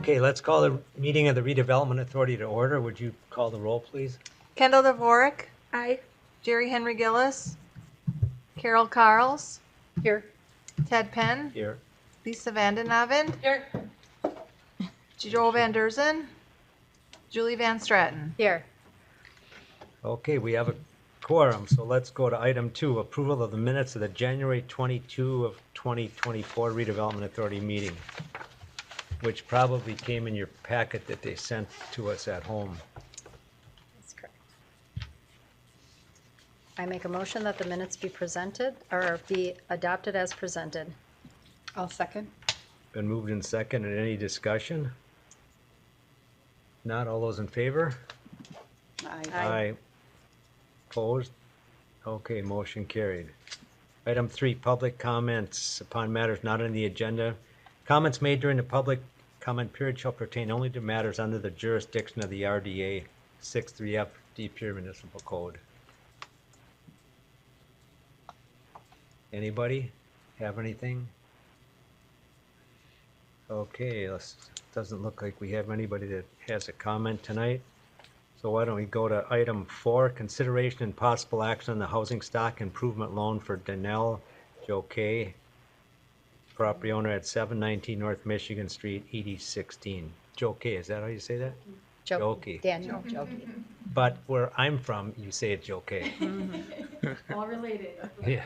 Okay, let's call the meeting of the Redevelopment Authority to order. Would you call the roll, please? Kendall Dvorak. Aye. Jerry Henry Gillis. Carol Carls. Here. Ted Penn. Here. Lisa Vandenhaven. Here. Joe Van Derzen. Julie Van Straten. Here. Okay, we have a quorum, so let's go to item 2, approval of the minutes of the January 22 of 2024 Redevelopment Authority meeting, which probably came in your packet that they sent to us at home. That's correct. I make a motion that the minutes be presented or be adopted as presented. I'll second. Been moved in second, and any discussion? Not all those in favor? Aye. Aye. Opposed? Okay, motion carried. Item 3, public comments upon matters not on the agenda. Comments made during the public comment period shall pertain only to matters under the jurisdiction of the RDA 63F Pere Municipal Code. Anybody have anything? Okay, doesn't look like we have anybody that has a comment tonight. So why don't we go to item 4, consideration and possible action on the housing stock improvement loan for Danielle Jauquet, property owner at 719 North Michigan Street, ED 16. Jauquet, is that how you say that? Jauquet. Danielle. Jauquet. But where I'm from, you say it Jauquet. All related. Yeah.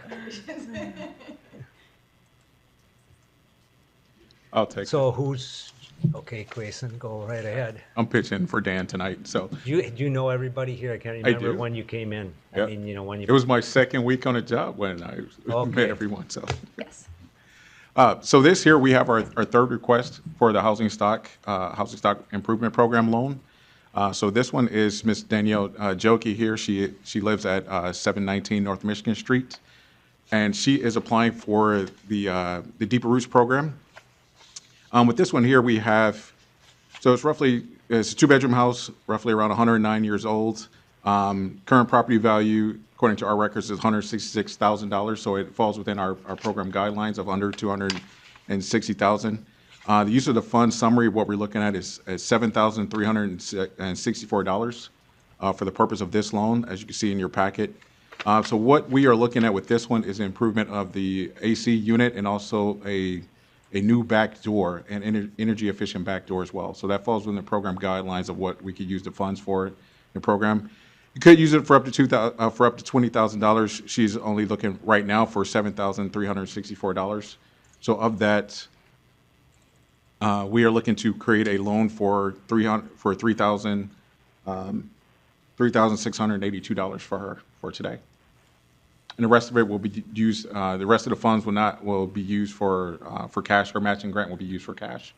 I'll take it. So who's, okay, Quayson, go right ahead. I'm pitching for Dan tonight. So Do you know everybody here? I can't remember do. when you came in. I Yep. mean, you know, when you. it was my second week on a job when I Okay. met everyone. So, Yes. so this here we have our third request for the housing stock improvement program loan. So this one is Miss Danielle Jauquet here. She lives at 719 North Michigan Street, and she is applying for the Deeper Roots program. With this one here, we have, so it's a 2-bedroom house, roughly around 109 years old. Current property value, according to our records, is $166,000, so it falls within our program guidelines of under $260,000. The use of the fund summary, what we're looking at is $7,364 for the purpose of this loan, as you can see in your packet. So what we are looking at with this one is the improvement of the AC unit and also a new back door, and energy efficient back door as well. So that falls within the program guidelines of what we could use the funds for in the program. You could use it for up to $20,000. She's only looking right now for $7,364. So of that, we are looking to create a loan for $3,682 for her for today. And the rest of it will be used. The rest of the funds will be used for cash. Her matching grant will be used for cash.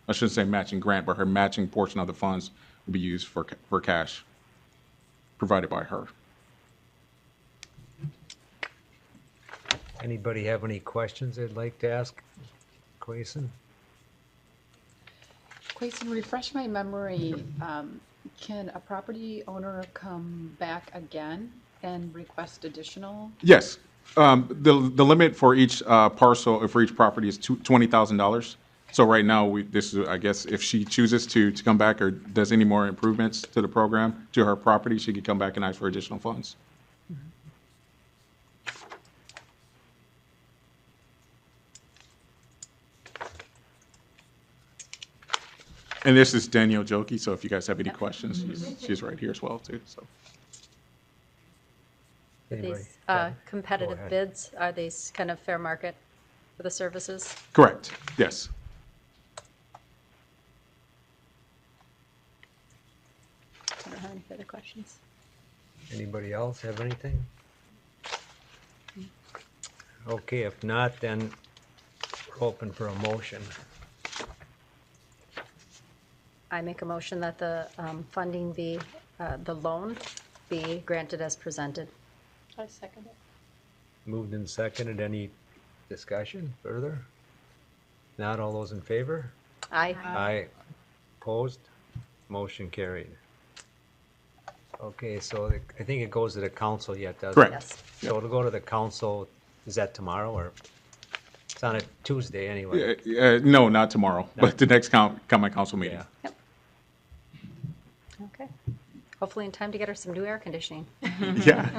I shouldn't say matching grant, but her matching portion of the funds will be used for cash, provided by her. Anybody have any questions they'd like to ask Quayson? Quayson, refresh my memory. Can a property owner come back again and request additional? Yes. The limit for each parcel or for each property is $20,000. So right now, this is, I guess, if she chooses to come back or does any more improvements to the program, to her property, she could come back and ask for additional funds. And this is Danielle Jauquet, so if you guys have any questions, she's right here as well, too. So. Anybody? These Yeah. competitive ahead. bids, are these kind of fair market for the services? Correct, yes. I don't have any further questions. Anybody else have anything? Okay, if not, then we're open for a motion. I make a motion that the funding be, the loan be granted as presented. I second it. Moved and seconded. Any discussion further? Not all those in favor? Aye. Aye. Opposed? Motion carried. Okay, so I think it goes to the council yet, doesn't it? Correct. Yes. So it'll go to the council, is that tomorrow or It's on a Tuesday anyway. No, not tomorrow, but the next common council meeting. Yeah. Okay. Hopefully in time to get her some new air conditioning. Yeah.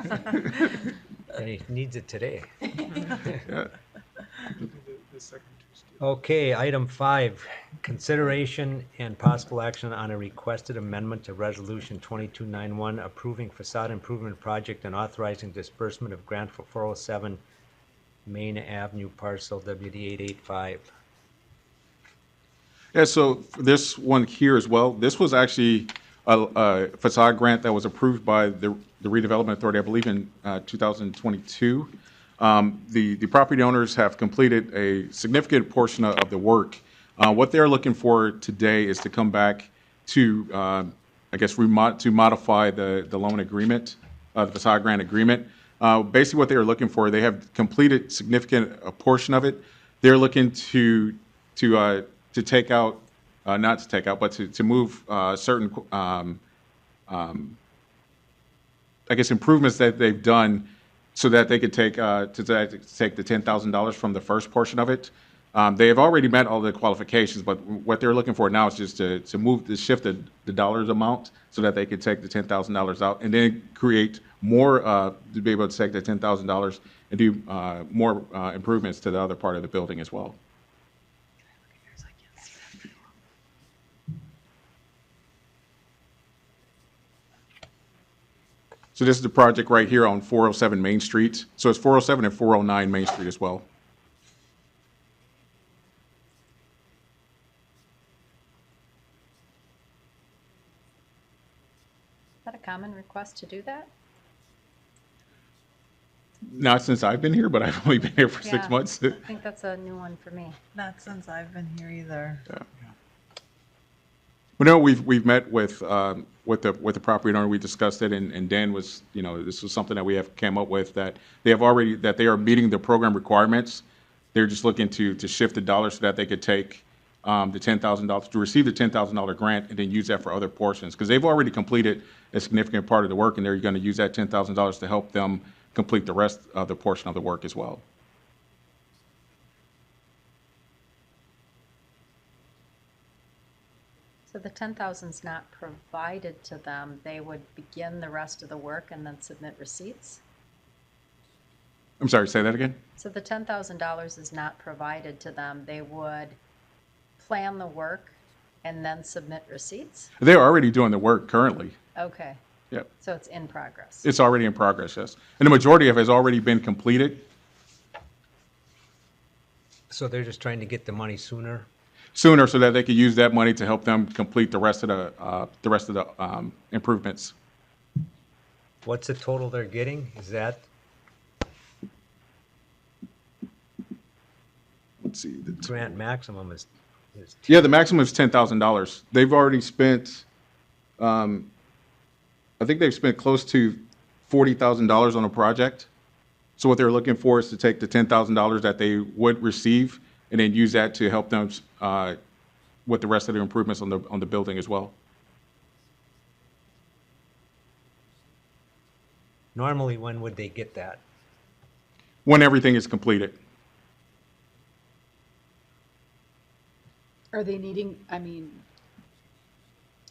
And he needs it today. Yeah. Okay, item 5, consideration and possible action on a requested amendment to Resolution 2291 approving facade improvement project and authorizing disbursement of grant for 407 Main Avenue parcel WD 885. Yeah, so for this one here as well, this was actually a facade grant that was approved by the Redevelopment Authority, I believe in 2022. The property owners have completed a significant portion of the work. What they're looking for today is to come back to, I guess, to modify the loan agreement, the facade grant agreement. Basically, what they are looking for, they have completed significant portion of it. They're looking to take out, not to take out, but to move certain, I guess, improvements that they've done so that they could take take the $10,000 from the first portion of it. They have already met all the qualifications, but what they're looking for now is just to shift the dollars amount so that they could take the $10,000 out and then create more to be able to take the $10,000 and do more improvements to the other part of the building as well. So this is the project right here on 407 Main Street. So it's 407 and 409 Main Street as well. Is that a common request to do that? Not since I've been here, but I've only been here for 6 Yeah. months. I think that's a new one for me. Not since I've been here either. But no, we've met with the property owner. We discussed it, and Dan was, this was something that we have came up with that they are meeting the program requirements. They're just looking to shift the dollars so that they could take the $10,000 to receive the $10,000 grant and then use that for other portions because they've already completed a significant part of the work, and they're going to use that $10,000 to help them complete the rest of the portion of the work as well. So the 10,000's not provided to them. They would begin the rest of the work and then submit receipts? I'm sorry, say that again? So the $10,000 is not provided to them. They would plan the work and then submit receipts? They're already doing the work currently. Okay. Yep. So it's in progress. It's already in progress, yes. And the majority of it has already been completed. So they're just trying to get the money sooner? Sooner so that they could use that money to help them complete the rest of the improvements. What's the total they're getting? Is that, Let's see. grant maximum is Yeah, the maximum is $10,000. They've already spent, I think they've spent close to $40,000 on a project. So what they're looking for is to take the $10,000 that they would receive and then use that to help them with the rest of the improvements on the building as well. normally when would they get that? When everything is completed. Are they needing, I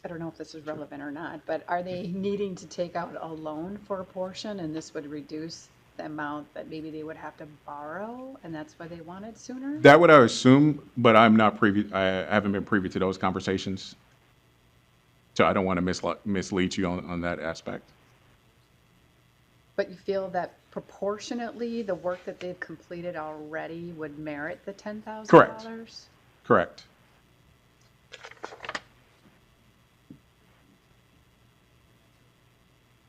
don't know if this is relevant or not, but are they needing to take out a loan for a portion and this would reduce the amount that maybe they would have to borrow and that's why they want it sooner? That would I assume, but I'm not privy, I haven't been privy to those conversations. So I don't want to mislead you on that aspect. But you feel that proportionately, the work that they've completed already would merit the $10,000? Correct. Correct.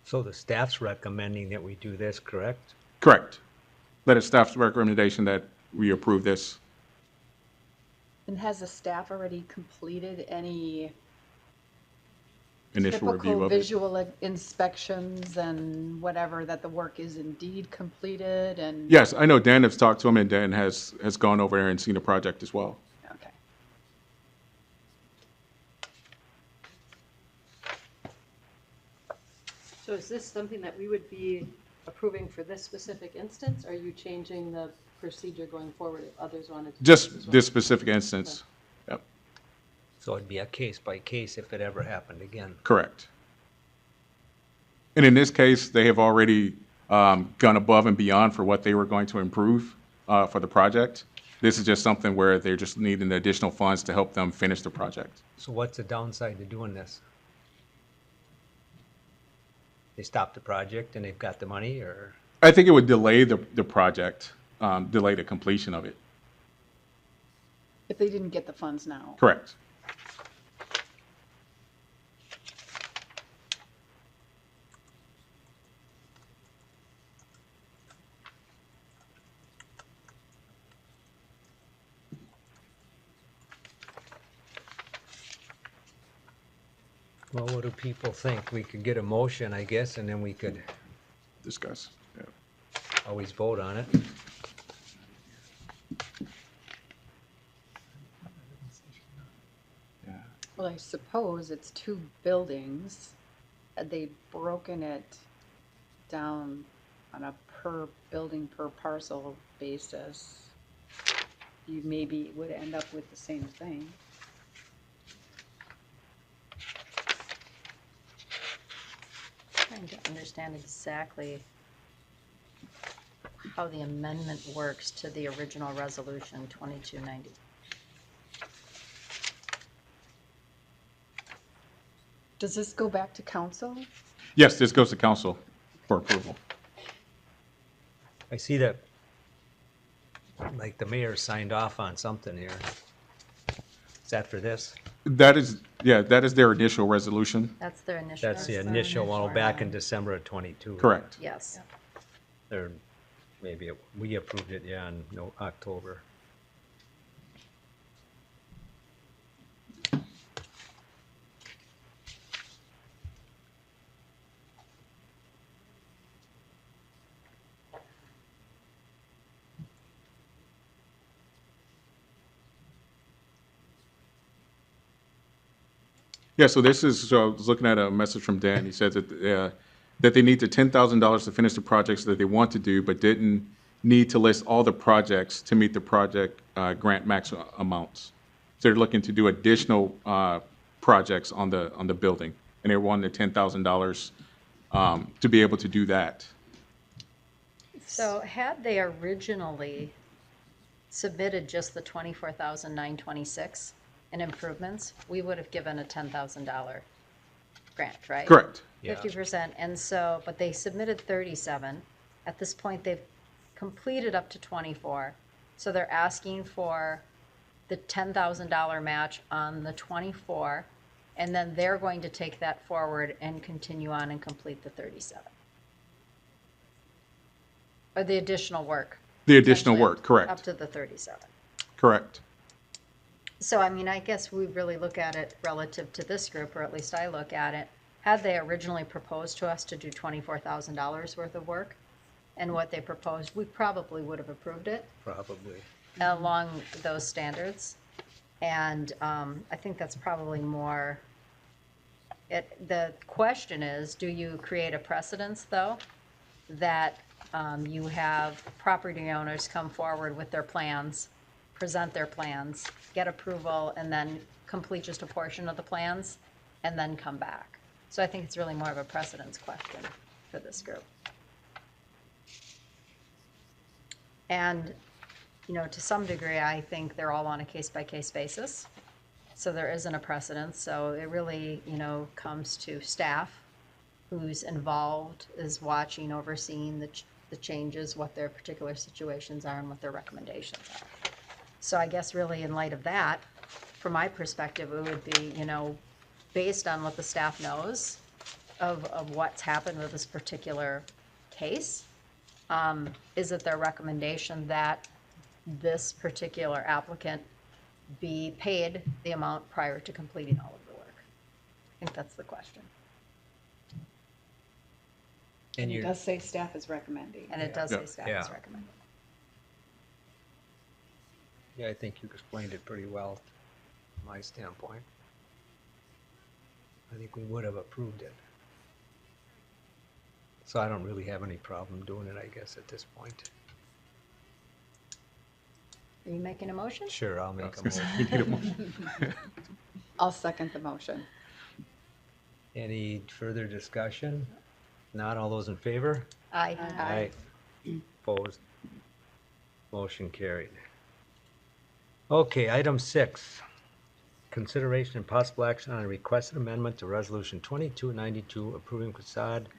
So the staff's recommending that we do this, correct? Correct. That is staff's recommendation that we approve this. And has the staff already completed any Initial review typical of it. visual inspections and whatever, that the work is indeed completed and? Yes, I know Dan has talked to him and Dan has gone over there and seen the project as well. Okay. So is this something that we would be approving for this specific instance? Or are you changing the procedure going forward if others wanted to? do Just as well? this specific instance. Yep, So it'd be a case by case if it ever happened again. correct. And in this case, they have already gone above and beyond for what they were going to improve for the project. This is just something where they're just needing the additional funds to help them finish the project. So what's the downside to doing this? They stop the project and they've got the money, or? I think it would delay the project, delay the completion of it. If they didn't get the funds now. Correct. Well, what do people think? We could get a motion, I guess, and then we could Discuss. Yeah. always vote on it. Yeah. Well, I suppose it's 2 buildings. They've broken it down on a per building, per parcel basis. You maybe would end up with the same thing. Trying to understand exactly how the amendment works to the original resolution 2290. Does this go back to council? Yes, this goes to council for approval. I see that, like, the mayor signed off on something here. Is that for this? That is, yeah, that is their initial resolution. That's their initial. That's the the initial one initial, back yeah. in December of '22. Correct. Yes. Or maybe we approved it, yeah, in October. Yeah, so this is, so I was looking at a message from Dan. He said that they need the $10,000 to finish the projects that they want to do, but didn't need to list all the projects to meet the project grant max amounts. So they're looking to do additional projects on the building, and they wanted the $10,000 to be able to do that. So had they originally submitted just the 24,926 in improvements, we would have given a $10,000 grant, right? Correct. Yeah. 50%, and so, but they submitted 37. At this point, they've completed up to 24. So they're asking for the $10,000 match on the 24, and then they're going to take that forward and continue on and complete the 37. Or the additional work. The additional essentially, work, correct. Up to the 37. Correct. So, I mean, I guess we really look at it relative to this group, or at least I look at it. Had they originally proposed to us to do $24,000 worth of work, and what they proposed, we probably would have approved it Probably. along those standards. And I think that's probably more, the question is, do you create a precedence, though, that you have property owners come forward with their plans, present their plans, get approval, and then complete just a portion of the plans, and then come back? So I think it's really more of a precedence question for this group. And, you know, to some degree, I think they're all on a case-by-case basis. So there isn't a precedence. So it really, you know, comes to staff who's involved, is watching, overseeing the changes, what their particular situations are, and what their recommendations are. So I guess really in light of that, from my perspective, it would be, you know, based on what the staff knows of what's happened with this particular case, is it their recommendation that this particular applicant be paid the amount prior to completing all of the work? I think that's the question. And It you, does say staff is recommending. And it does Yeah. say staff Yeah. is recommended. yeah, I think you explained it pretty well, from my standpoint. I think we would have approved it. So I don't really have any problem doing it, I guess, at this point. Are you making a motion? Sure, I'll I make was a gonna say, motion. we need a motion. I'll second the motion. Any further discussion? Not all those in favor? Aye. Aye. Opposed? Motion carried. Okay, item 6. Consideration and possible action on a requested amendment to Resolution 2292 approving facade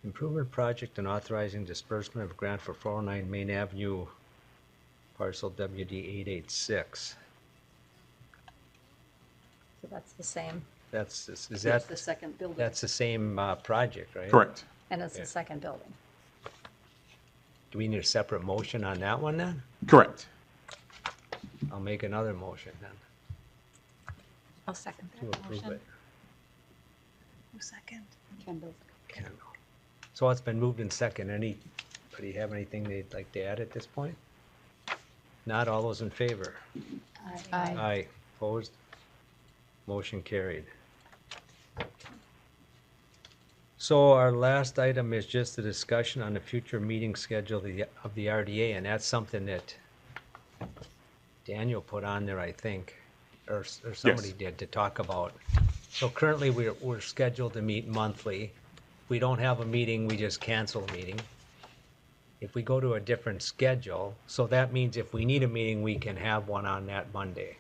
improvement project and authorizing disbursement of grant for 409 Main Avenue, parcel WD 886. So that's the same, Is That's that, the second building. that's the same project, right? Correct. and it's Yeah. the second building. Do we need a separate motion on that one then? Correct. I'll make another motion then I'll second to that approve motion. it. Who second? Kendall. Kendall. So it's been moved in second. Anybody have anything they'd like to add at this point? Not all those in favor? Aye. Aye. Opposed? Motion carried. So our last item is just a discussion on the future meeting schedule of the RDA, and that's something that Daniel put on there, I think, or somebody did, to talk about. So currently, we're scheduled to meet monthly. If we don't have a meeting, we just cancel a meeting. If we go to a different schedule, so that means if we need a meeting, we can have one on that Monday.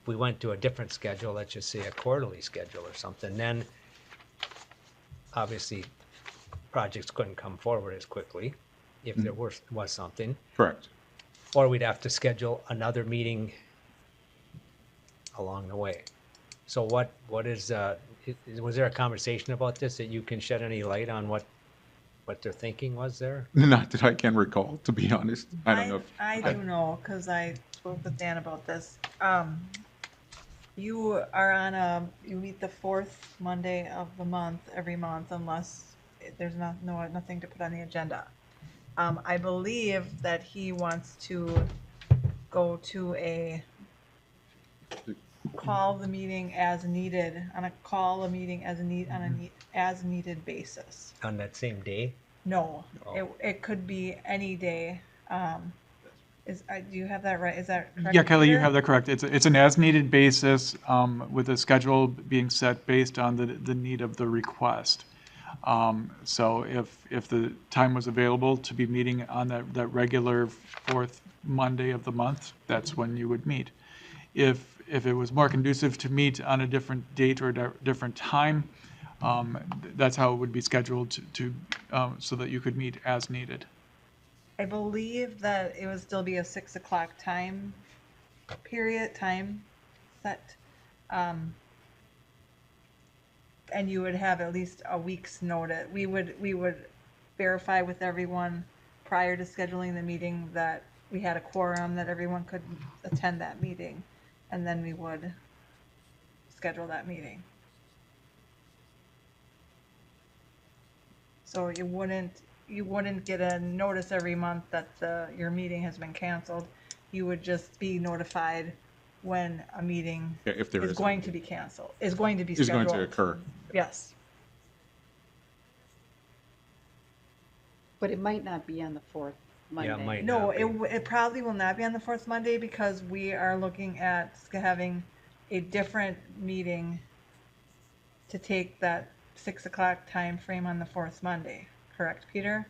If we went to a different schedule, let's just say a quarterly schedule or something, then obviously projects couldn't come forward as quickly if there was something. Correct. Or we'd have to schedule another meeting along the way. So what is, was there a conversation about this that you can shed any light on what their thinking was there? Not that I can recall, to be honest. I don't know. I do know, because I spoke with Dan about this. You are you meet the fourth Monday of the month, every month, unless there's nothing to put on the agenda. I believe that he wants to go to call the meeting as needed, on a as needed basis. On that same day? No, Oh. it could be any day. Do you have that right? Is that correct? Yeah, Kelly, you Peter? have that correct. It's an as-needed basis, with a schedule being set based on the need of the request. So if the time was available to be meeting on that regular fourth Monday of the month, that's when you would meet. If it was more conducive to meet on a different date or a different time, that's how it would be scheduled so that you could meet as needed. I believe that it would still be a 6 o'clock time set. And you would have at least a week's notice. We would verify with everyone prior to scheduling the meeting that we had a quorum, that everyone could attend that meeting. And then we would schedule that meeting. So you wouldn't get a notice every month that your meeting has been canceled. You would just be notified when a meeting Yeah, if there is is going something. to be canceled, is going to be Is scheduled. going to occur. Yes. But it might not be on the fourth Monday. Yeah, it might No, not be. it probably will not be on the fourth Monday, because we are looking at having a different meeting to take that 6 o'clock time frame on the fourth Monday. Correct, Peter?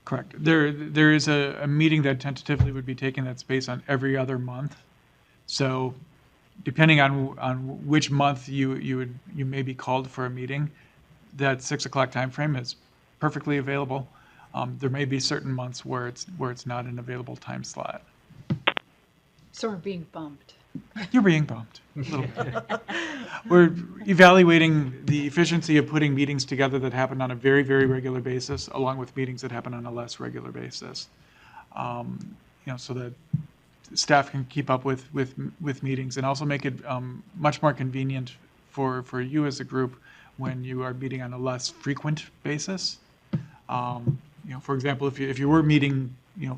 Correct. There is a meeting that tentatively would be taken that's based on every other month. So depending on which month you may be called for a meeting, that 6 o'clock time frame is perfectly available. There may be certain months where it's not an available time slot. So we're being bumped. You're being bumped a little bit. We're evaluating the efficiency of putting meetings together that happen on a very, very regular basis, along with meetings that happen on a less regular basis. So that staff can keep up with meetings, and also make it much more convenient for you as a group when you are meeting on a less frequent basis. For example, if you were meeting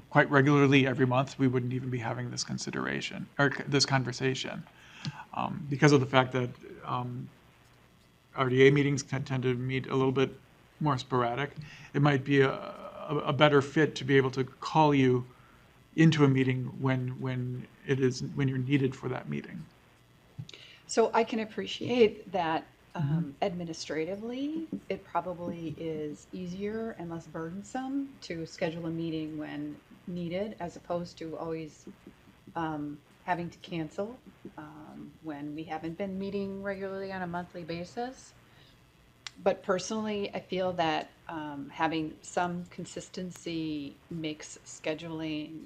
quite regularly every month, we wouldn't even be having this consideration or this conversation, because of the fact that RDA meetings tend to meet a little bit more sporadic, it might be a better fit to be able to call you into a meeting when you're needed for that meeting. So I can appreciate that administratively, it probably is easier and less burdensome to schedule a meeting when needed, as opposed to always having to cancel when we haven't been meeting regularly on a monthly basis. But personally, I feel that having some consistency makes scheduling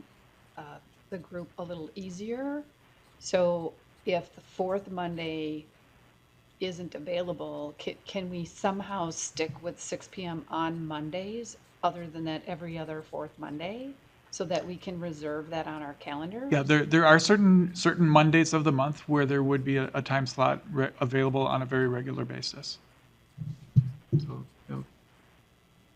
the group a little easier. So if the fourth Monday isn't available, can we somehow stick with 6 p.m. on Mondays, other than that every other fourth Monday, so that we can reserve that on our calendar? Yeah, there are certain Mondays of the month where there would be a time slot available on a very regular basis. So,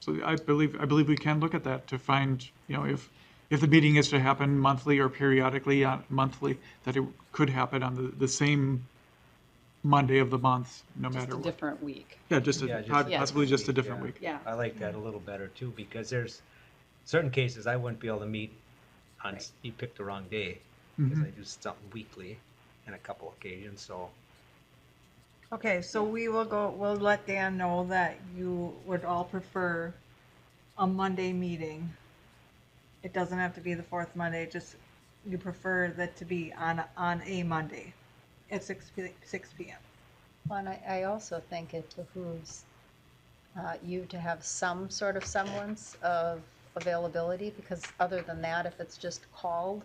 so I believe we can look at that to find, if the meeting is to happen monthly or periodically monthly, that it could happen on the same Monday of the month, no Just matter a what. different week. Yeah, Yeah, possibly just a different yeah. week. Yeah. I like that a little better too, because there's certain cases I wouldn't be able to meet on, Right. you picked the wrong day, because Mhm. I do something weekly in a couple occasions, so. Okay, so we'll let Dan know that you would all prefer a Monday meeting. It doesn't have to be the fourth Monday, just you prefer that to be on a Monday at 6 p.m. Well, and I also think it behooves you to have some sort of semblance of availability, because other than that, if it's just called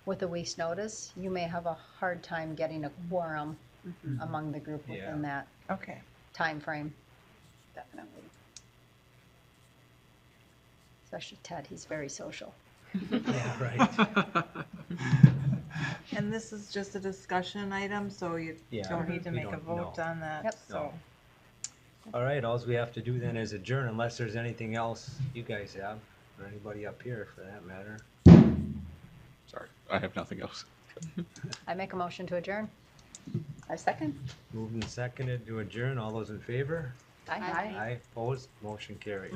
with a week's notice, you may have a hard time getting a quorum among the group Yeah. within that Okay. time frame. Definitely. Especially Ted, he's very social. Yeah, right. And this is just a discussion item, so you Yeah, don't need to we make a don't vote know. on that, Yep. so. All right, alls we have to do then is adjourn, unless there's anything else you guys have, or anybody up here for that matter. Sorry, I have nothing else. I make a motion to adjourn. A second? Moved and seconded to adjourn, all those in favor? Aye. Aye, opposed, motion carried.